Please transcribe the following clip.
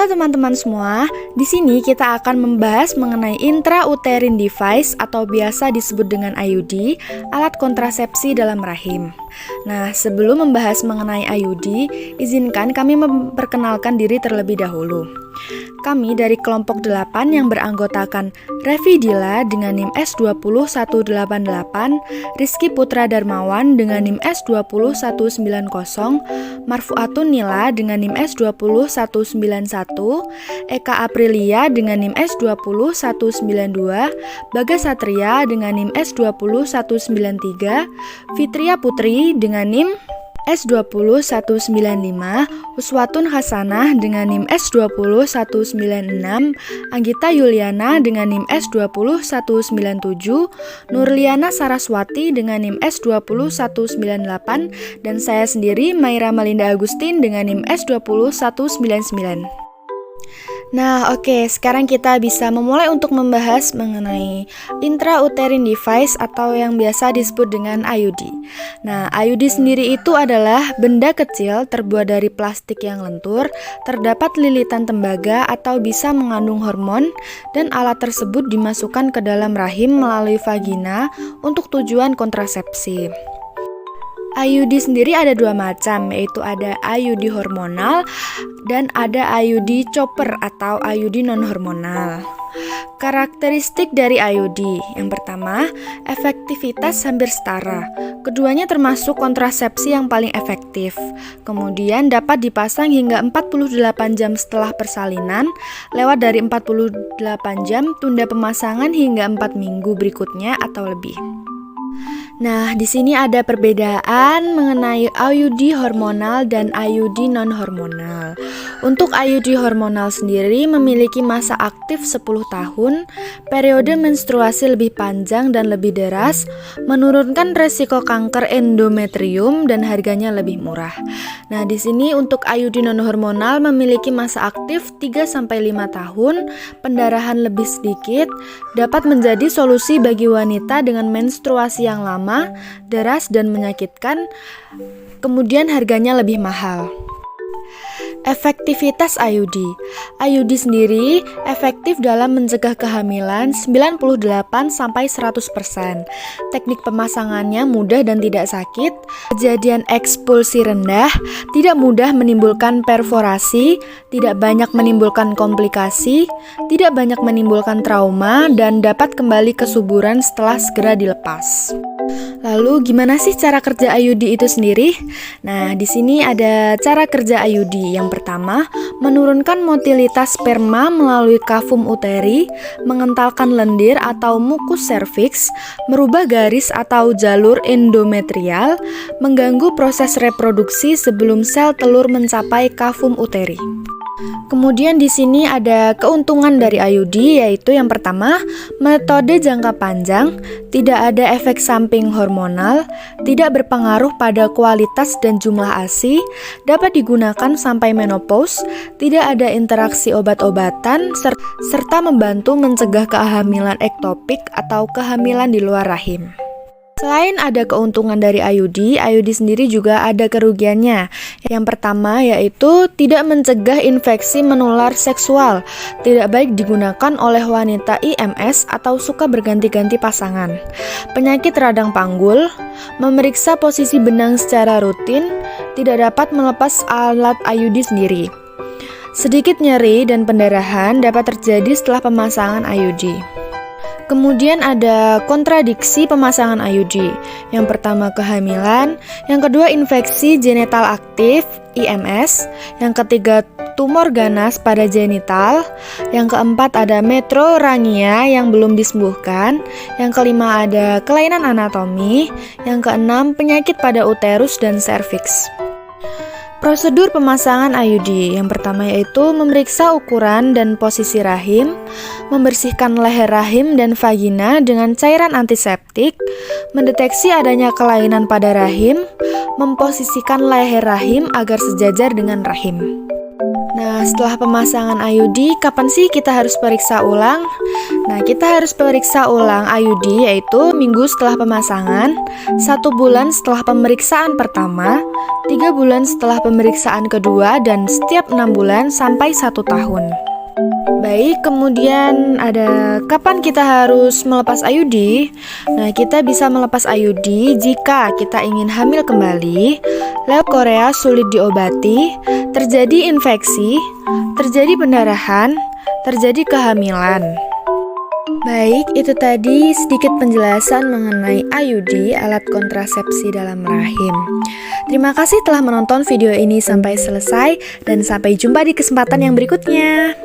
Halo teman-teman semua, di sini kita akan membahas mengenai intrauterine device atau biasa disebut dengan IUD, alat kontrasepsi dalam rahim. Nah, sebelum membahas mengenai IUD, izinkan kami memperkenalkan diri terlebih dahulu. Kami dari kelompok 8 yang beranggotakan Revi Dila dengan NIM S20188, Rizky Putra Darmawan dengan NIM S20190, Marfuatun Nila dengan NIM S20191, Eka Aprilia dengan NIM S20192, Bagas Satria dengan NIM S20193, Fitria Putri dengan NIM S20195, Uswatun Hasanah dengan NIM S20196, Anggita Yuliana dengan NIM S20197, Nurliana Saraswati dengan NIM S20198, dan saya sendiri Maira Melinda Agustin dengan NIM S20199. Nah, oke, sekarang kita bisa memulai untuk membahas mengenai intrauterine device atau yang biasa disebut dengan IUD. Nah, IUD sendiri itu adalah benda kecil terbuat dari plastik yang lentur, terdapat lilitan tembaga atau bisa mengandung hormon, dan alat tersebut dimasukkan ke dalam rahim melalui vagina untuk tujuan kontrasepsi. IUD sendiri ada dua macam, yaitu ada IUD hormonal dan ada IUD chopper atau IUD non-hormonal. Karakteristik dari IUD, yang pertama, efektivitas hampir setara. Keduanya termasuk kontrasepsi yang paling efektif. Kemudian dapat dipasang hingga 48 jam setelah persalinan, lewat dari 48 jam tunda pemasangan hingga 4 minggu berikutnya atau lebih. Nah, di sini ada perbedaan mengenai IUD hormonal dan IUD non-hormonal. Untuk IUD hormonal sendiri memiliki masa aktif 10 tahun, periode menstruasi lebih panjang dan lebih deras, menurunkan resiko kanker endometrium dan harganya lebih murah. Nah, di sini untuk IUD non-hormonal memiliki masa aktif 3-5 tahun, pendarahan lebih sedikit, dapat menjadi solusi bagi wanita dengan menstruasi yang lama, deras dan menyakitkan, kemudian harganya lebih mahal. Efektivitas IUD. IUD sendiri efektif dalam mencegah kehamilan 98-100%. Teknik pemasangannya mudah dan tidak sakit, kejadian ekspulsi rendah, tidak mudah menimbulkan perforasi, tidak banyak menimbulkan komplikasi, tidak banyak menimbulkan trauma, dan dapat kembali kesuburan setelah segera dilepas. Lalu gimana sih cara kerja IUD itu sendiri? Nah, di sini ada cara kerja IUD. Yang pertama, menurunkan motilitas sperma melalui kavum uteri, mengentalkan lendir atau mukus serviks, merubah garis atau jalur endometrial, mengganggu proses reproduksi sebelum sel telur mencapai kavum uteri. Kemudian di sini ada keuntungan dari IUD, yaitu yang pertama, metode jangka panjang, tidak ada efek samping hormonal, tidak berpengaruh pada kualitas dan jumlah ASI, dapat digunakan sampai menopause, tidak ada interaksi obat-obatan, serta membantu mencegah kehamilan ektopik atau kehamilan di luar rahim. Selain ada keuntungan dari IUD, IUD sendiri juga ada kerugiannya. Yang pertama yaitu tidak mencegah infeksi menular seksual, tidak baik digunakan oleh wanita IMS atau suka berganti-ganti pasangan. Penyakit radang panggul, memeriksa posisi benang secara rutin, tidak dapat melepas alat IUD sendiri. Sedikit nyeri dan pendarahan dapat terjadi setelah pemasangan IUD. Kemudian ada kontradiksi pemasangan IUD. Yang pertama kehamilan, yang kedua infeksi genital aktif IMS, yang ketiga tumor ganas pada genital, yang keempat ada metrorrhagia yang belum disembuhkan, yang kelima ada kelainan anatomi, yang keenam penyakit pada uterus dan serviks. Prosedur pemasangan IUD yang pertama yaitu memeriksa ukuran dan posisi rahim, membersihkan leher rahim dan vagina dengan cairan antiseptik, mendeteksi adanya kelainan pada rahim, memposisikan leher rahim agar sejajar dengan rahim. Nah, setelah pemasangan IUD, kapan sih kita harus periksa ulang? Nah, kita harus periksa ulang IUD yaitu minggu setelah pemasangan, 1 bulan setelah pemeriksaan pertama, 3 bulan setelah pemeriksaan kedua, dan setiap 6 bulan sampai 1 tahun. Baik, kemudian ada kapan kita harus melepas IUD? Nah, kita bisa melepas IUD jika kita ingin hamil kembali, leukorea sulit diobati, terjadi infeksi, terjadi pendarahan, terjadi kehamilan. Baik, itu tadi sedikit penjelasan mengenai IUD, alat kontrasepsi dalam rahim. Terima kasih telah menonton video ini sampai selesai, dan sampai jumpa di kesempatan yang berikutnya.